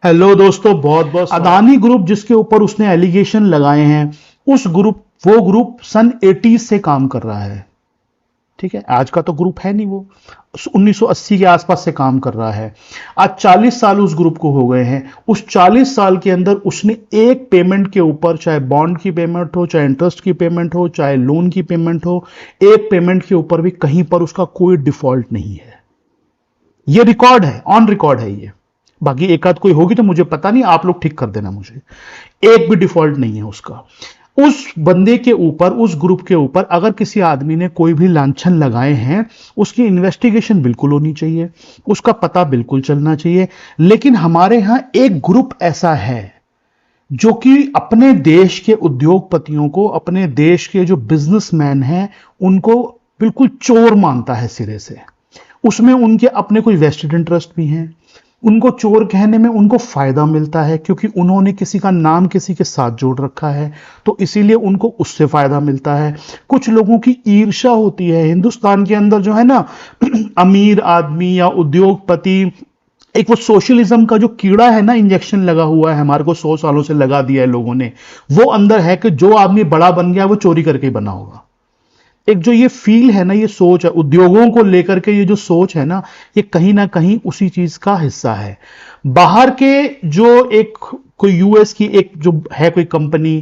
Hello दोस्तों, बहुत बहुत अदानी ग्रुप जिसके ऊपर उसने एलिगेशन लगाए हैं, वो ग्रुप सन 80 से काम कर रहा है। ठीक है, आज का तो ग्रुप है नहीं, वो 1980 के आसपास से काम कर रहा है। आज 40 साल उस ग्रुप को हो गए हैं। उस 40 साल के अंदर उसने एक पेमेंट के ऊपर, चाहे बॉन्ड की पेमेंट हो, चाहे इंटरेस्ट की पेमेंट हो, चाहे लोन की पेमेंट हो, एक पेमेंट के ऊपर भी कहीं पर उसका कोई डिफॉल्ट नहीं है। ये रिकॉर्ड है, ऑन रिकॉर्ड है ये। बाकी एक आध कोई होगी तो मुझे पता नहीं, आप लोग ठीक कर देना मुझे। एक भी डिफॉल्ट नहीं है उसका। उस बंदे के ऊपर, उस ग्रुप के ऊपर अगर किसी आदमी ने कोई भी लांछन लगाए हैं, उसकी इन्वेस्टिगेशन बिल्कुल होनी चाहिए, उसका पता बिल्कुल चलना चाहिए। लेकिन हमारे यहां एक ग्रुप ऐसा है जो कि अपने देश के उद्योगपतियों को, अपने देश के जो बिजनेसमैन हैं, उनको बिल्कुल चोर मानता है सिरे से। उसमें उनके अपने कोई वेस्टेड इंटरेस्ट भी हैं। उनको चोर कहने में उनको फायदा मिलता है क्योंकि उन्होंने किसी का नाम किसी के साथ जोड़ रखा है, तो इसीलिए उनको उससे फायदा मिलता है। कुछ लोगों की ईर्ष्या होती है हिंदुस्तान के अंदर, जो है ना, अमीर आदमी या उद्योगपति, एक वो सोशलिज्म का जो कीड़ा है ना, इंजेक्शन लगा हुआ है हमारे को, 100 सालों से लगा दिया है लोगों ने, वो अंदर है कि जो आदमी बड़ा बन गया वो चोरी करके ही बना होगा। एक जो ये फील है ना, ये सोच है उद्योगों को लेकर के, ये जो सोच है ना, ये कहीं ना कहीं उसी चीज का हिस्सा है। बाहर के जो एक कोई यूएस की एक जो है कोई कंपनी,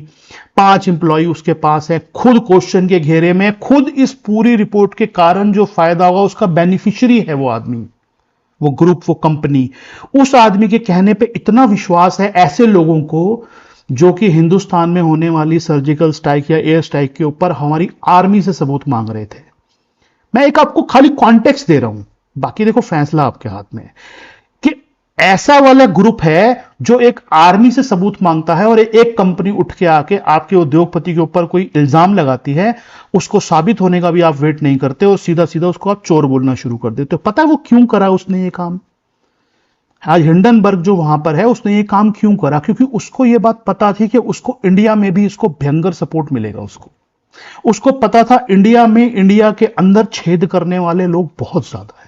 5 एम्प्लॉय उसके पास है, खुद क्वेश्चन के घेरे में, खुद इस पूरी रिपोर्ट के कारण जो फायदा होगा उसका बेनिफिशियरी है वो आदमी, वो ग्रुप, वो कंपनी। उस आदमी के कहने पे इतना विश्वास है ऐसे लोगों को, जो कि हिंदुस्तान में होने वाली सर्जिकल स्ट्राइक या एयर स्ट्राइक के ऊपर हमारी आर्मी से सबूत मांग रहे थे। मैं एक आपको खाली कॉन्टेक्स्ट दे रहा हूं, बाकी देखो फैसला आपके हाथ में है कि ऐसा वाला ग्रुप है जो एक आर्मी से सबूत मांगता है, और एक कंपनी उठ के आके आपके उद्योगपति के ऊपर कोई इल्जाम लगाती है, उसको साबित होने का भी आप वेट नहीं करते और सीधा सीधा उसको आप चोर बोलना शुरू कर देते हो। पता है वो क्यों करा उसने ये काम? आज हिंडनबर्ग जो वहां पर है, उसने ये काम क्यों करा? क्योंकि उसको ये बात पता थी कि उसको इंडिया में भी इसको भयंकर सपोर्ट मिलेगा। उसको पता था इंडिया में, इंडिया के अंदर छेद करने वाले लोग बहुत ज्यादा है।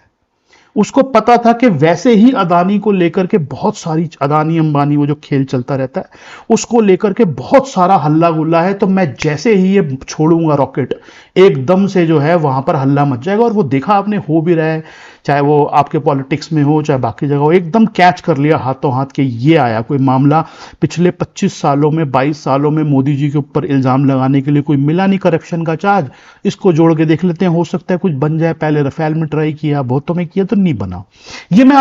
उसको पता था कि वैसे ही अदानी को लेकर के बहुत सारी, अदानी अंबानी वो जो खेल चलता रहता है, उसको लेकर के बहुत सारा हल्ला गुल्ला है, तो मैं जैसे ही ये छोड़ूंगा रॉकेट, एकदम से जो है वहां पर हल्ला मच जाएगा। और वो देखा आपने, हो भी रहा है, चाहे वो आपके पॉलिटिक्स में हो, चाहे बाकी जगह हो, एकदम कैच कर लिया हाथों हाथ के ये आया कोई मामला। पिछले 25 सालों में, 22 सालों में मोदी जी के ऊपर इल्जाम लगाने के लिए कोई मिला नहीं करप्शन का चार्ज, इसको जोड़ के देख लेते हैं, हो सकता है कुछ बन जाए। पहले रफेल में ट्राई किया, बहुतों में किया, तो नहीं बना। ये मैं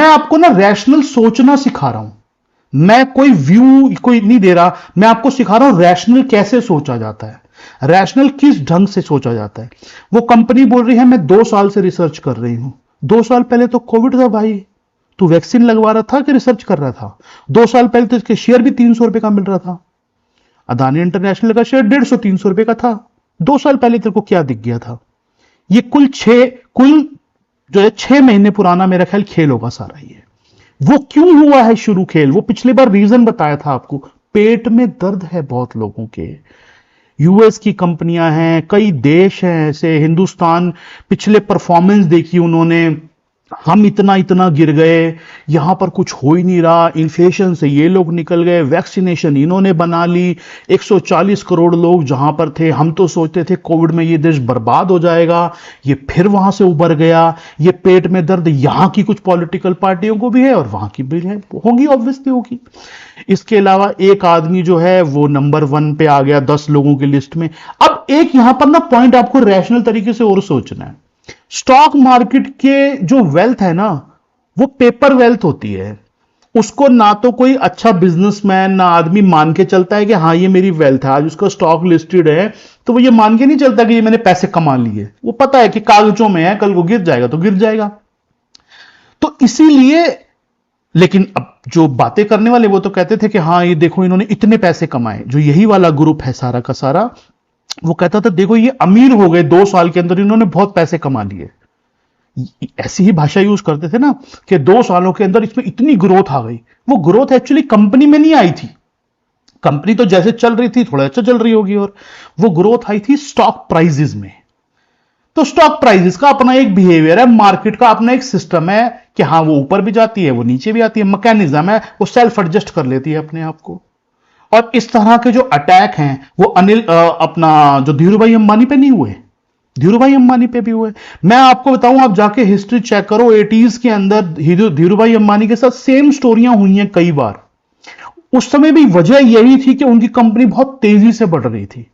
आपको ना रैशनल सोचना सिखा रहा हूं। मैं कोई व्यू कोई नहीं दे रहा, मैं आपको सिखा रहा हूं रैशनल कैसे सोचा जाता है, रैशनल किस ढंग से सोचा जाता है। वो कंपनी बोल रही है मैं 2 साल से रिसर्च कर रही हूं। 2 साल पहले तो कोविड था भाई, तू वैक्सीन लगवा रहा था कि रिसर्च कर रहा था? 2 साल पहले तो इसके शेयर भी 300 रुपए का मिल रहा था। अदानी इंटरनेशनल का शेयर 150-300 रुपए का था। 2 साल पहले तेरे को क्या दिख गया था? ये कुल जो है 6 महीने पुराना मेरा ख्याल खेल होगा सारा। ये वो क्यों हुआ है शुरू खेल, वो पिछली बार रीजन बताया था आपको। पेट में दर्द है बहुत लोगों के। यूएस की कंपनियां हैं, कई देश हैं ऐसे, हिंदुस्तान, पिछले परफॉर्मेंस देखी उन्होंने, हम इतना इतना गिर गए, यहां पर कुछ हो ही नहीं रहा, इन्फ्लेशन से ये लोग निकल गए, वैक्सीनेशन इन्होंने बना ली, 140 करोड़ लोग जहां पर थे, हम तो सोचते थे कोविड में ये देश बर्बाद हो जाएगा, ये फिर वहां से उबर गया। ये पेट में दर्द यहां की कुछ पॉलिटिकल पार्टियों को भी है और वहां की भी है, होगी, ऑब्वियसली होगी। इसके अलावा एक आदमी जो है वो नंबर 1 पे आ गया 10 लोगों की लिस्ट में। अब एक यहां पर ना पॉइंट आपको रैशनल तरीके से और सोचना है। स्टॉक मार्केट के जो वेल्थ है ना, वो पेपर वेल्थ होती है। उसको ना तो कोई अच्छा बिजनेसमैन ना आदमी मान के चलता है कि हाँ ये मेरी वेल्थ है, आज उसका स्टॉक लिस्टेड है तो वो ये मान के नहीं चलता कि ये मैंने पैसे कमा लिए। वो पता है कि कागजों में है, कल को गिर जाएगा तो गिर जाएगा। तो इसीलिए, लेकिन अब जो बातें करने वाले वो तो कहते थे कि हाँ ये देखो इन्होंने इतने पैसे कमाए। जो यही वाला ग्रुप है सारा का सारा, वो कहता था देखो ये अमीर हो गए 2 साल के अंदर, इन्होंने बहुत पैसे कमा लिए। ऐसी ही भाषा यूज करते थे ना कि 2 सालों के अंदर इसमें इतनी ग्रोथ आ गई। वो ग्रोथ एक्चुअली कंपनी में नहीं आई थी, कंपनी तो जैसे चल रही थी थोड़ा अच्छा चल रही होगी, और वो ग्रोथ आई थी स्टॉक प्राइजेस में। तो स्टॉक प्राइसेस का अपना एक बिहेवियर है, मार्केट का अपना एक सिस्टम है कि हाँ वो ऊपर भी जाती है, वो नीचे भी आती है, मैकेनिज्म है, वो सेल्फ एडजस्ट कर लेती है अपने आप को। और इस तरह के जो अटैक हैं वो अपना जो धीरूभाई अंबानी पे नहीं हुए, धीरूभाई अंबानी पे भी हुए। मैं आपको बताऊं, आप जाके हिस्ट्री चेक करो, 80s के अंदर धीरूभाई अंबानी के साथ सेम स्टोरियां हुई हैं कई बार। उस समय भी वजह यही थी कि उनकी कंपनी बहुत तेजी से बढ़ रही थी,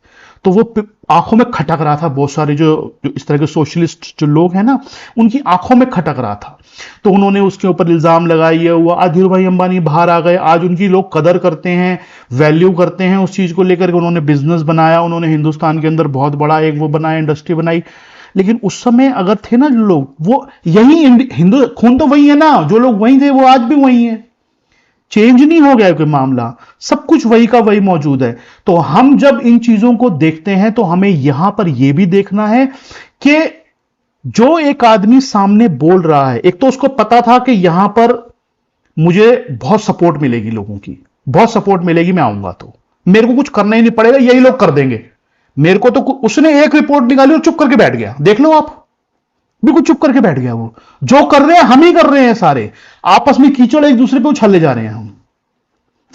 तो वो आंखों में खटक रहा था। बहुत सारे जो इस तरह के सोशलिस्ट जो लोग हैं ना, उनकी आंखों में खटक रहा था, तो उन्होंने उसके ऊपर इल्जाम लगाया हुआ। आज धीरूभाई अंबानी बाहर आ गए, आज उनकी लोग कदर करते हैं, वैल्यू करते हैं उस चीज को लेकर के। उन्होंने बिजनेस बनाया, उन्होंने हिंदुस्तान के अंदर बहुत बड़ा एक वो बनाया, इंडस्ट्री बनाई। लेकिन उस समय अगर थे ना जो लोग, वो यही हिंदू खून तो वही है ना, जो लोग वही थे वो आज भी वही है, चेंज नहीं हो गया कोई मामला, सब कुछ वही का वही मौजूद है। तो हम जब इन चीजों को देखते हैं तो हमें यहां पर यह भी देखना है कि जो एक आदमी सामने बोल रहा है, एक तो उसको पता था कि यहां पर मुझे बहुत सपोर्ट मिलेगी, लोगों की बहुत सपोर्ट मिलेगी, मैं आऊंगा तो मेरे को कुछ करना ही नहीं पड़ेगा, यही लोग कर देंगे मेरे को। तो उसने एक रिपोर्ट निकाली और चुप करके बैठ गया, देख लो आप, बिल्कुल चुप करके बैठ गया। वो जो कर रहे हैं हम ही कर रहे हैं, सारे आपस में कीचड़ एक दूसरे पे उछाले जा रहे हैं हम।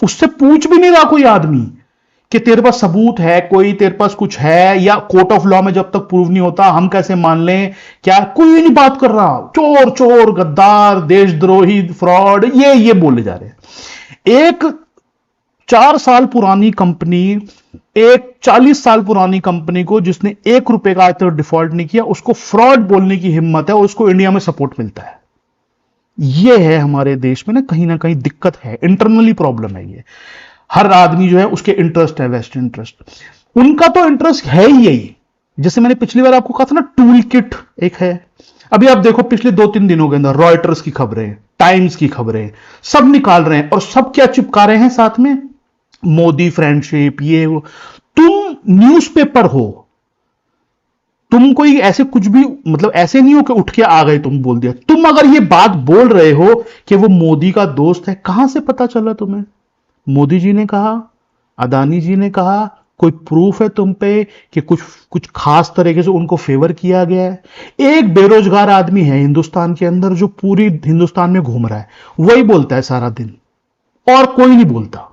उससे पूछ भी नहीं रहा कोई आदमी कि तेरे पास सबूत है, कोई तेरे पास कुछ है, या कोर्ट ऑफ लॉ में जब तक प्रूव नहीं होता हम कैसे मान लें, क्या कोई नहीं बात कर रहा। चोर चोर, गद्दार, देशद्रोही, फ्रॉड, ये बोले जा रहे हैं। एक 4 साल पुरानी कंपनी, एक 40 साल पुरानी कंपनी को जिसने ₹1 का आज तक डिफॉल्ट नहीं किया, उसको फ्रॉड बोलने की हिम्मत है और उसको इंडिया में सपोर्ट मिलता है। यह है हमारे देश में ना कहीं दिक्कत है, इंटरनली प्रॉब्लम है ये। हर आदमी जो है उसके इंटरेस्ट है, वेस्ट इंटरेस्ट, उनका तो इंटरेस्ट है ही यही। जैसे मैंने पिछली बार आपको कहा था ना, टूल किट एक है। अभी आप देखो पिछले 2-3 दिनों के अंदर रॉयटर्स की खबरें, टाइम्स की खबरें, सब निकाल रहे हैं और सब क्या चिपका रहे हैं साथ में, मोदी फ्रेंडशिप, ये वो। तुम न्यूज़पेपर हो, तुम कोई ऐसे कुछ भी, मतलब ऐसे नहीं हो कि उठ के आ गए तुम बोल दिया। तुम अगर ये बात बोल रहे हो कि वो मोदी का दोस्त है, कहां से पता चला तुम्हें? मोदी जी ने कहा, अदानी जी ने कहा, कोई प्रूफ है तुम पे कि कुछ खास तरीके से उनको फेवर किया गया है? एक बेरोजगार आदमी है हिंदुस्तान के अंदर जो पूरी हिंदुस्तान में घूम रहा है, वही बोलता है सारा दिन, और कोई नहीं बोलता।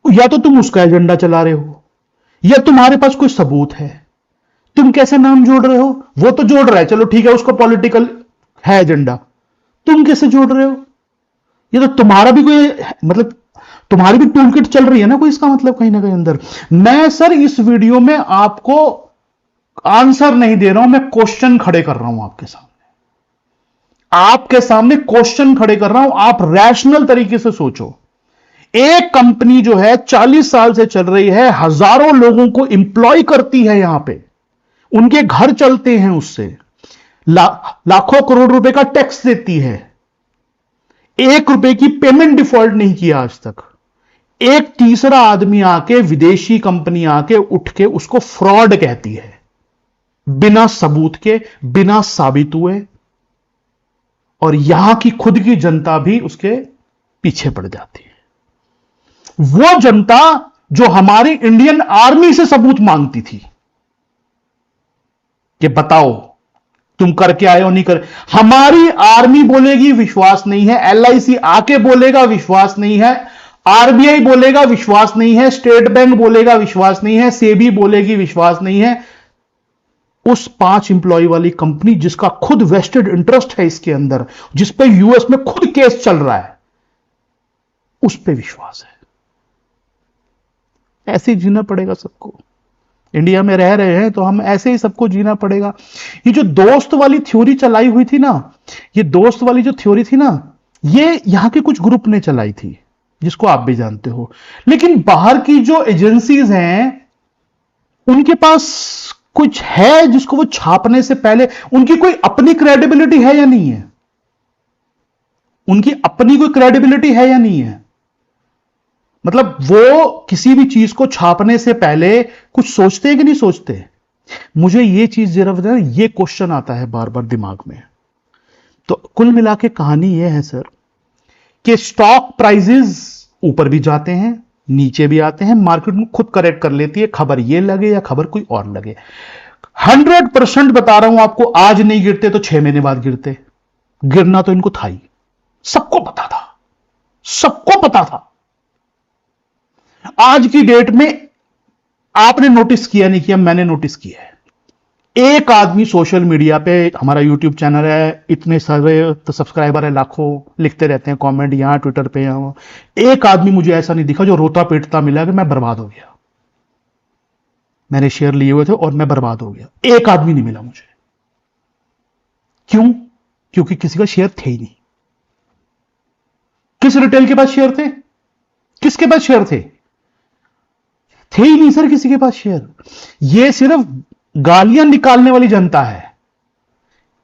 या तो तुम उसका एजेंडा चला रहे हो, या तुम्हारे पास कोई सबूत है। तुम कैसे नाम जोड़ रहे हो? वो तो जोड़ रहा है, चलो ठीक है, उसको पॉलिटिकल है एजेंडा, तुम कैसे जोड़ रहे हो? ये तो तुम्हारा भी कोई, मतलब तुम्हारी भी टूल किट चल रही है ना कोई, इसका मतलब कहीं ना कहीं अंदर। मैं सर इस वीडियो में आपको आंसर नहीं दे रहा हूं, मैं क्वेश्चन खड़े कर रहा हूं आपके सामने क्वेश्चन खड़े कर रहा हूं। आप रैशनल तरीके से सोचो। एक कंपनी जो है 40 साल से चल रही है, हजारों लोगों को इंप्लॉय करती है, यहां पे उनके घर चलते हैं उससे, लाखों करोड़ रुपए का टैक्स देती है, ₹1 की पेमेंट डिफॉल्ट नहीं किया आज तक। एक तीसरा आदमी आके, विदेशी कंपनी आके उठ के उसको फ्रॉड कहती है, बिना सबूत के, बिना साबित हुए, और यहां की खुद की जनता भी उसके पीछे पड़ जाती है। वो जनता जो हमारी इंडियन आर्मी से सबूत मांगती थी कि बताओ तुम करके आए हो, नहीं कर, हमारी आर्मी बोलेगी विश्वास नहीं है, LIC आके बोलेगा विश्वास नहीं है, RBI बोलेगा विश्वास नहीं है, स्टेट बैंक बोलेगा विश्वास नहीं है, सेबी बोलेगी विश्वास नहीं है। उस 5 एम्प्लॉय वाली कंपनी जिसका खुद वेस्टेड इंटरेस्ट है इसके अंदर, जिस पे US में खुद केस चल रहा है, उस पे विश्वास है। ऐसे जीना पड़ेगा सबको। इंडिया में रह रहे हैं तो हम ऐसे ही सबको जीना पड़ेगा। ये जो दोस्त वाली थ्योरी चलाई हुई थी ना, ये दोस्त वाली जो थ्योरी थी ना, ये यहां के कुछ ग्रुप ने चलाई थी, जिसको आप भी जानते हो। लेकिन बाहर की जो एजेंसीज हैं, उनके पास कुछ है जिसको वो छापने से पहले, उनकी कोई अपनी क्रेडिबिलिटी है या नहीं है? उनकी अपनी कोई क्रेडिबिलिटी है या नहीं है? मतलब वो किसी भी चीज को छापने से पहले कुछ सोचते हैं कि नहीं सोचते? मुझे ये चीज जरा बताना, ये क्वेश्चन आता है बार बार दिमाग में। तो कुल मिला के कहानी ये है सर कि स्टॉक प्राइसेस ऊपर भी जाते हैं, नीचे भी आते हैं, मार्केट में खुद करेक्ट कर लेती है, खबर ये लगे या खबर कोई और लगे। 100% बता रहा हूं आपको, आज नहीं गिरते तो 6 महीने बाद गिरते। गिरना तो इनको था ही, सबको पता था, सबको पता था। आज की डेट में आपने नोटिस किया नहीं किया, मैंने नोटिस किया है। एक आदमी सोशल मीडिया पे, हमारा यूट्यूब चैनल है, इतने सारे तो सब्सक्राइबर है, लाखों लिखते रहते हैं कमेंट, यहां ट्विटर पे, यहां, एक आदमी मुझे ऐसा नहीं दिखा जो रोता पीटता मिला कि मैं बर्बाद हो गया, मैंने शेयर लिए हुए थे और मैं बर्बाद हो गया। एक आदमी नहीं मिला मुझे। क्यों? क्योंकि किसी का शेयर थे ही नहीं। किस रिटेल के पास शेयर थे? किसके पास शेयर थे? थे ही नहीं सर किसी के पास शेयर। ये सिर्फ गालियां निकालने वाली जनता है।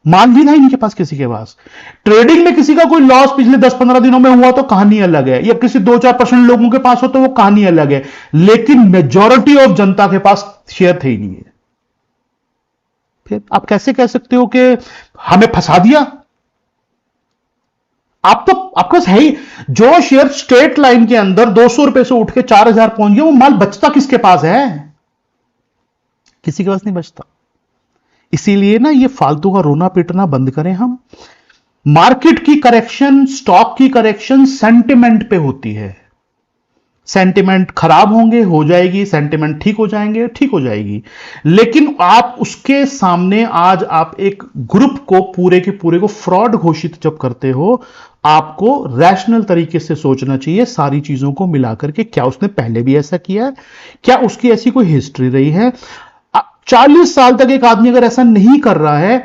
माल भी था इनके पास, किसी के पास। ट्रेडिंग में किसी का कोई लॉस पिछले 10-15 दिनों में हुआ तो कहानी अलग है, या किसी 2-4% लोगों के पास हो तो वो कहानी अलग है, लेकिन मेजॉरिटी ऑफ जनता के पास शेयर थे ही नहीं है। फिर आप कैसे कह सकते हो कि हमें फंसा दिया? आप तो, आपके पास है ही। जो शेयर स्ट्रेट लाइन के अंदर 200 रुपए से उठ के 4000 पहुंच गया, वो माल बचता किसके पास है? किसी के पास नहीं बचता। इसीलिए ना ये फालतू का रोना पीटना बंद करें हम। मार्केट की करेक्शन, स्टॉक की करेक्शन सेंटिमेंट पे होती है। सेंटिमेंट खराब होंगे, हो जाएगी, सेंटिमेंट ठीक हो जाएंगे, ठीक हो जाएगी। लेकिन आप उसके सामने आज आप एक ग्रुप को पूरे के पूरे को फ्रॉड घोषित जब करते हो, आपको रैशनल तरीके से सोचना चाहिए सारी चीजों को मिलाकर के। क्या उसने पहले भी ऐसा किया है? क्या उसकी ऐसी कोई हिस्ट्री रही है? 40 साल तक एक आदमी अगर ऐसा नहीं कर रहा है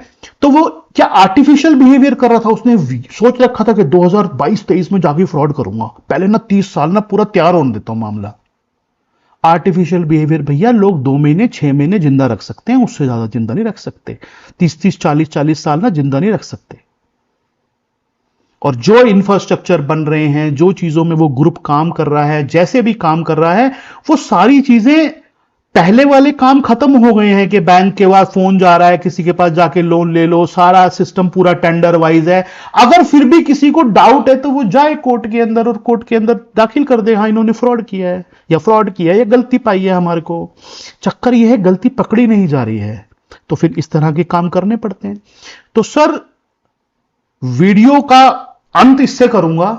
तो वो क्या आर्टिफिशियल बिहेवियर कर रहा था? उसने सोच रखा था कि 2022-23 में जाके फ्रॉड करूंगा, पहले ना 30 साल ना पूरा तैयार होने देता हूं मामला। आर्टिफिशियल बिहेवियर भैया लोग 2 महीने 6 महीने जिंदा रख सकते हैं, उससे ज्यादा जिंदा नहीं रख सकते। 30-30 40-40 साल ना जिंदा नहीं रख सकते। और जो इंफ्रास्ट्रक्चर बन रहे हैं, जो चीजों में वो ग्रुप काम कर रहा है, जैसे भी काम कर रहा है, वो सारी चीजें पहले वाले काम खत्म हो गए हैं कि बैंक के बाद फोन जा रहा है, किसी के पास जाके लोन ले लो, सारा सिस्टम पूरा टेंडर वाइज है। अगर फिर भी किसी को डाउट है तो वो जाए कोर्ट के अंदर और कोर्ट के अंदर दाखिल कर दे, हाँ इन्होंने फ्रॉड किया है या फ्रॉड किया है या गलती पाई है हमारे को। चक्कर यह है गलती पकड़ी नहीं जा रही है, तो फिर इस तरह के काम करने पड़ते हैं। तो सर वीडियो का अंत इससे करूंगा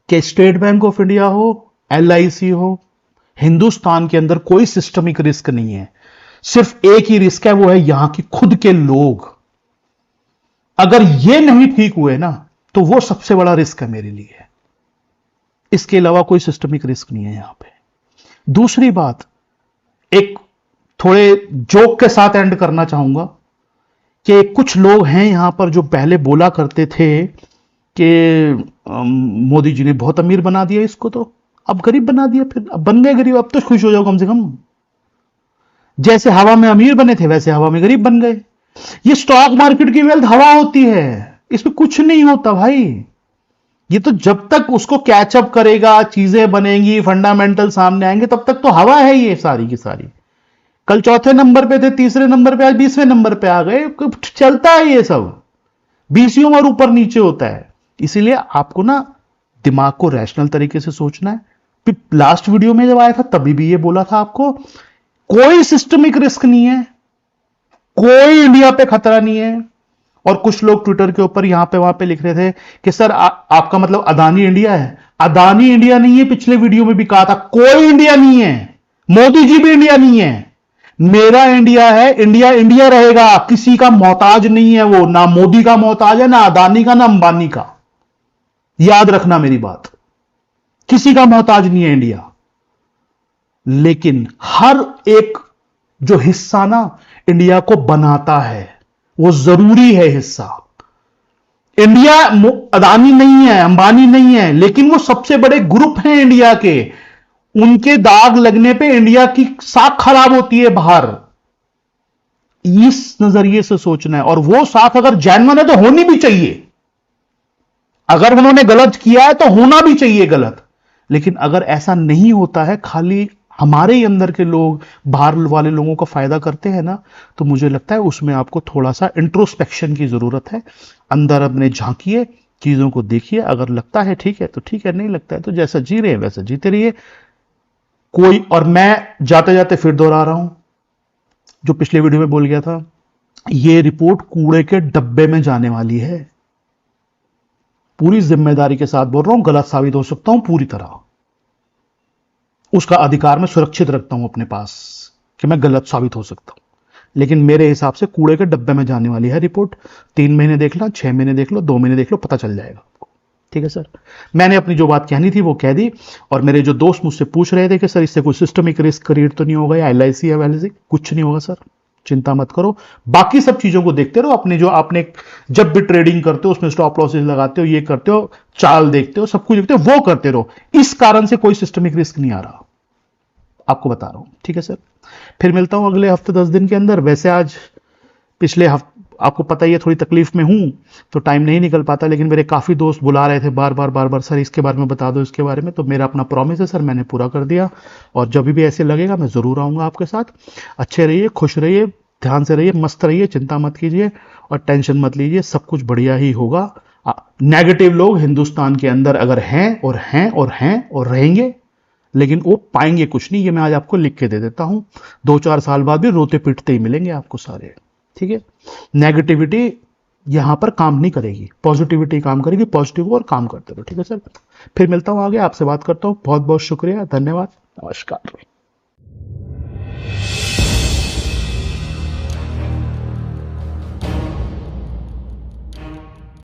कि स्टेट बैंक ऑफ इंडिया हो, LIC हो, हिंदुस्तान के अंदर कोई सिस्टमिक रिस्क नहीं है। सिर्फ एक ही रिस्क है, वो है यहां की खुद के लोग। अगर ये नहीं ठीक हुए ना तो वो सबसे बड़ा रिस्क है मेरे लिए। इसके अलावा कोई सिस्टमिक रिस्क नहीं है यहां पे। दूसरी बात, एक थोड़े जोक के साथ एंड करना चाहूंगा कि कुछ लोग हैं यहां पर जो पहले बोला करते थे कि मोदी जी ने बहुत अमीर बना दिया इसको, तो अब गरीब बना दिया, फिर अब बन गए गरीब, अब तो खुश हो जाओ कम से कम। जैसे हवा में अमीर बने थे वैसे हवा में गरीब बन गए। ये स्टॉक मार्केट की वेल्थ हवा होती है, इसमें कुछ नहीं होता भाई। ये तो जब तक उसको कैचअप करेगा, चीजें बनेंगी, फंडामेंटल सामने आएंगे, तब तक तो हवा है ये सारी की सारी। कल चौथे नंबर पे थे, तीसरे नंबर पे, आज 20वें नंबर पे आ गए। चलता है ये सब, 20 और ऊपर नीचे होता है। इसीलिए आपको ना दिमाग को रैशनल तरीके से सोचना है। लास्ट वीडियो में जब आया था तभी भी ये बोला था आपको, कोई सिस्टमिक रिस्क नहीं है, कोई इंडिया पे खतरा नहीं है। और कुछ लोग ट्विटर के ऊपर यहां पे वहां पे लिख रहे थे कि सर आपका मतलब अदानी इंडिया है। अदानी इंडिया नहीं है, पिछले वीडियो में भी कहा था, कोई इंडिया नहीं है। मोदी जी भी इंडिया नहीं है, मेरा इंडिया है। इंडिया इंडिया रहेगा, किसी का मोहताज नहीं है वो, ना मोदी का मोहताज है, ना अदानी का, ना अंबानी का। याद रखना मेरी बात, किसी का मोहताज नहीं है इंडिया। लेकिन हर एक जो हिस्सा ना इंडिया को बनाता है वो जरूरी है हिस्सा। इंडिया अदानी नहीं है, अंबानी नहीं है, लेकिन वो सबसे बड़े ग्रुप हैं इंडिया के। उनके दाग लगने पे इंडिया की साख खराब होती है बाहर। इस नजरिए से सोचना है। और वो साख अगर जेन्युइन है तो होनी भी चाहिए। अगर उन्होंने गलत किया है तो होना भी चाहिए गलत। लेकिन अगर ऐसा नहीं होता है, खाली हमारे ही अंदर के लोग बाहर वाले लोगों का फायदा करते हैं ना, तो मुझे लगता है उसमें आपको थोड़ा सा इंट्रोस्पेक्शन की जरूरत है। अंदर अपने झांकिए, चीजों को देखिए। अगर लगता है ठीक है तो ठीक है, नहीं लगता है तो जैसा जी रहे हैं वैसा जीते रहिए। कोई, और मैं जाते जाते फिर दोहरा रहा हूं, जो पिछले वीडियो में बोल गया था, ये रिपोर्ट कूड़े के डब्बे में जाने वाली है। पूरी जिम्मेदारी के साथ बोल रहा हूं, गलत साबित हो सकता हूं पूरी तरह, उसका अधिकार मैं सुरक्षित रखता हूं अपने पास कि मैं गलत साबित हो सकता हूं, लेकिन मेरे हिसाब से कूड़े के डब्बे में जाने वाली है रिपोर्ट। 3 महीने देख लो, 6 महीने देख लो, 2 महीने देख लो, पता चल जाएगा आपको। ठीक है सर, मैंने अपनी जो बात कहनी थी वो कह दी। और मेरे जो दोस्त मुझसे पूछ रहे थे कि सर इससे कोई सिस्टमिक रिस्क क्रिएट तो नहीं होगा या LIC या वैलिसी, कुछ नहीं होगा सर, चिंता मत करो। बाकी सब चीजों को देखते रहो, अपने जो आपने जब भी ट्रेडिंग करते हो उसमें स्टॉप लॉसेस लगाते हो, ये करते हो, चाल देखते हो, सब कुछ देखते हो, वो करते रहो। इस कारण से कोई सिस्टमिक रिस्क नहीं आ रहा, आपको बता रहा हूं। ठीक है सर, फिर मिलता हूं अगले हफ्ते 10 दिन के अंदर। वैसे आज पिछले हफ्ते आपको पता ही है थोड़ी तकलीफ में हूं तो टाइम नहीं निकल पाता, लेकिन मेरे काफी दोस्त बुला रहे थे बार बार सर इसके बारे में बता दो, इसके बारे में। तो मेरा अपना प्रॉमिस है सर, मैंने पूरा कर दिया। और जब भी ऐसे लगेगा मैं जरूर आऊंगा आपके साथ। अच्छे रहिए, खुश रहिए, ध्यान से रहिए, मस्त रहिए, चिंता मत कीजिए और टेंशन मत लीजिए, सब कुछ बढ़िया ही होगा। नेगेटिव लोग हिंदुस्तान के अंदर अगर हैं और हैं और हैं और रहेंगे, लेकिन वो पाएंगे कुछ नहीं, ये मैं आज आपको लिख के दे देता हूं। 2-4 साल बाद भी रोते पीटते ही मिलेंगे आपको सारे। ठीक है, नेगेटिविटी यहां पर काम नहीं करेगी, पॉजिटिविटी काम करेगी। पॉजिटिव और काम करते रहो। ठीक है सर, फिर मिलता हूं आगे, आपसे बात करता हूं। बहुत बहुत शुक्रिया, धन्यवाद, नमस्कार।